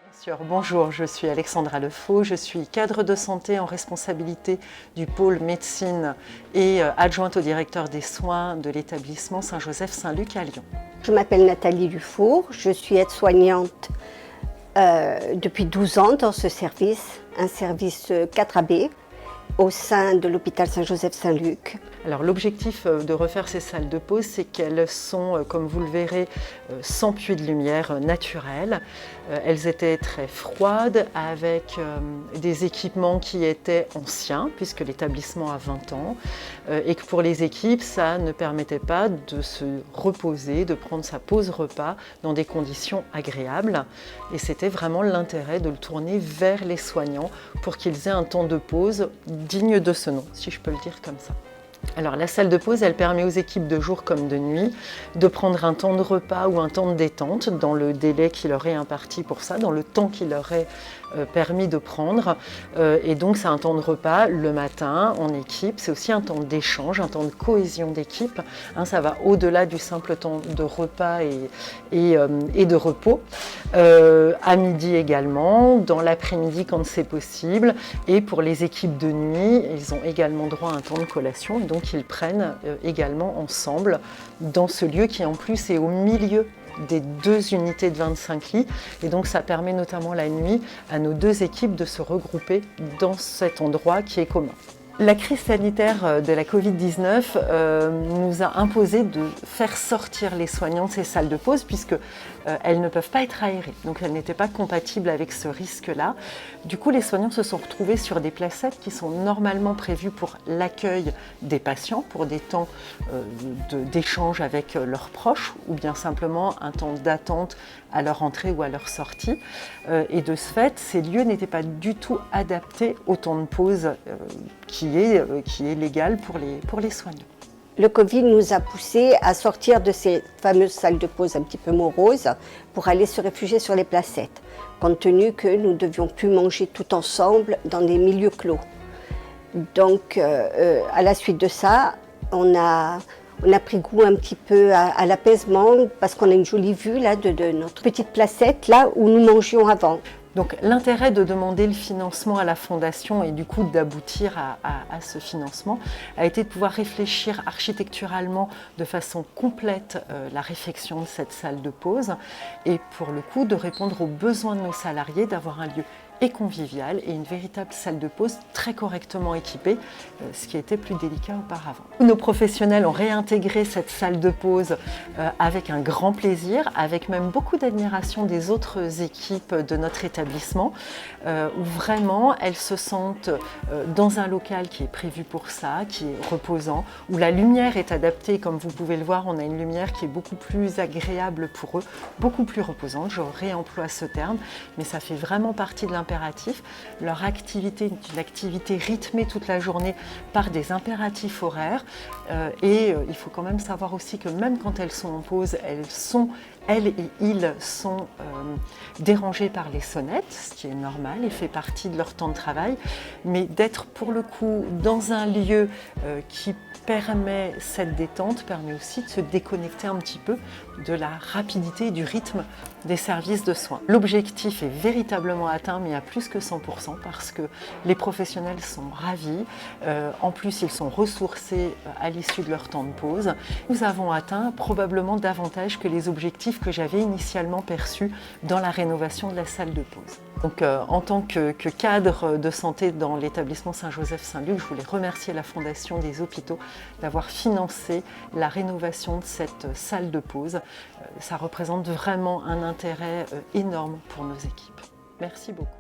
Bien sûr, bonjour, je suis Alexandra Lefaux, je suis cadre de santé en responsabilité du pôle médecine et adjointe au directeur des soins de l'établissement Saint-Joseph-Saint-Luc à Lyon. Je m'appelle Nathalie Dufour, je suis aide-soignante depuis 12 ans dans ce service, un service 4AB au sein de l'hôpital Saint-Joseph-Saint-Luc. Alors l'objectif de refaire ces salles de pause, c'est qu'elles sont, comme vous le verrez, sans puits de lumière naturel. Elles étaient très froides avec des équipements qui étaient anciens, puisque l'établissement a 20 ans, et que pour les équipes, ça ne permettait pas de se reposer, de prendre sa pause repas dans des conditions agréables. Et c'était vraiment l'intérêt de le tourner vers les soignants pour qu'ils aient un temps de pause digne de ce nom, si je peux le dire comme ça. Alors la salle de pause, elle permet aux équipes de jour comme de nuit de prendre un temps de repas ou un temps de détente dans le délai qui leur est imparti pour ça, dans le temps qui leur est permis de prendre. Et donc c'est un temps de repas le matin en équipe, c'est aussi un temps d'échange, un temps de cohésion d'équipe. Ça va au-delà du simple temps de repas et de repos. À midi également, dans l'après-midi quand c'est possible. Et pour les équipes de nuit, ils ont également droit à un temps de collation. Donc ils prennent également ensemble dans ce lieu qui en plus est au milieu des 2 unités de 25 lits. Et donc ça permet notamment la nuit à nos 2 équipes de se regrouper dans cet endroit qui est commun. La crise sanitaire de la Covid-19 nous a imposé de faire sortir les soignants de ces salles de pause puisque elles ne peuvent pas être aérées. Donc elles n'étaient pas compatibles avec ce risque-là. Du coup, les soignants se sont retrouvés sur des placettes qui sont normalement prévues pour l'accueil des patients, pour des temps d'échange avec leurs proches ou bien simplement un temps d'attente à leur entrée ou à leur sortie. Et de ce fait, ces lieux n'étaient pas du tout adaptés au temps de pause qui est légal pour les soignants. Le Covid nous a poussés à sortir de ces fameuses salles de pause un petit peu moroses pour aller se réfugier sur les placettes, compte tenu que nous ne devions plus manger tout ensemble dans des milieux clos. Donc, à la suite de ça, on a pris goût un petit peu à l'apaisement parce qu'on a une jolie vue là, de notre petite placette là où nous mangions avant. Donc l'intérêt de demander le financement à la Fondation et du coup d'aboutir à ce financement a été de pouvoir réfléchir architecturalement de façon complète la réfection de cette salle de pause et pour le coup de répondre aux besoins de nos salariés, d'avoir un lieu et convivial et une véritable salle de pause très correctement équipée, ce qui était plus délicat auparavant. Nos professionnels ont réintégré cette salle de pause avec un grand plaisir, avec même beaucoup d'admiration des autres équipes de notre établissement, où vraiment elles se sentent dans un local qui est prévu pour ça, qui est reposant, où la lumière est adaptée, comme vous pouvez le voir, on a une lumière qui est beaucoup plus agréable pour eux, beaucoup plus reposante, je réemploie ce terme, mais ça fait vraiment partie de l'impératif. Leur activité est une activité rythmée toute la journée par des impératifs horaires et il faut quand même savoir aussi que même quand elles sont en pause, elles et ils sont dérangés par les sonnettes, ce qui est normal et fait partie de leur temps de travail, mais d'être pour le coup dans un lieu qui permet cette détente, permet aussi de se déconnecter un petit peu de la rapidité et du rythme des services de soins. L'objectif est véritablement atteint, mais à plus que 100% parce que les professionnels sont ravis. En plus, ils sont ressourcés à l'issue de leur temps de pause. Nous avons atteint probablement davantage que les objectifs que j'avais initialement perçus dans la rénovation de la salle de pause. Donc, en tant que cadre de santé dans l'établissement Saint-Joseph-Saint-Luc, je voulais remercier la Fondation des hôpitaux d'avoir financé la rénovation de cette salle de pause. Ça représente vraiment un intérêt énorme pour nos équipes. Merci beaucoup.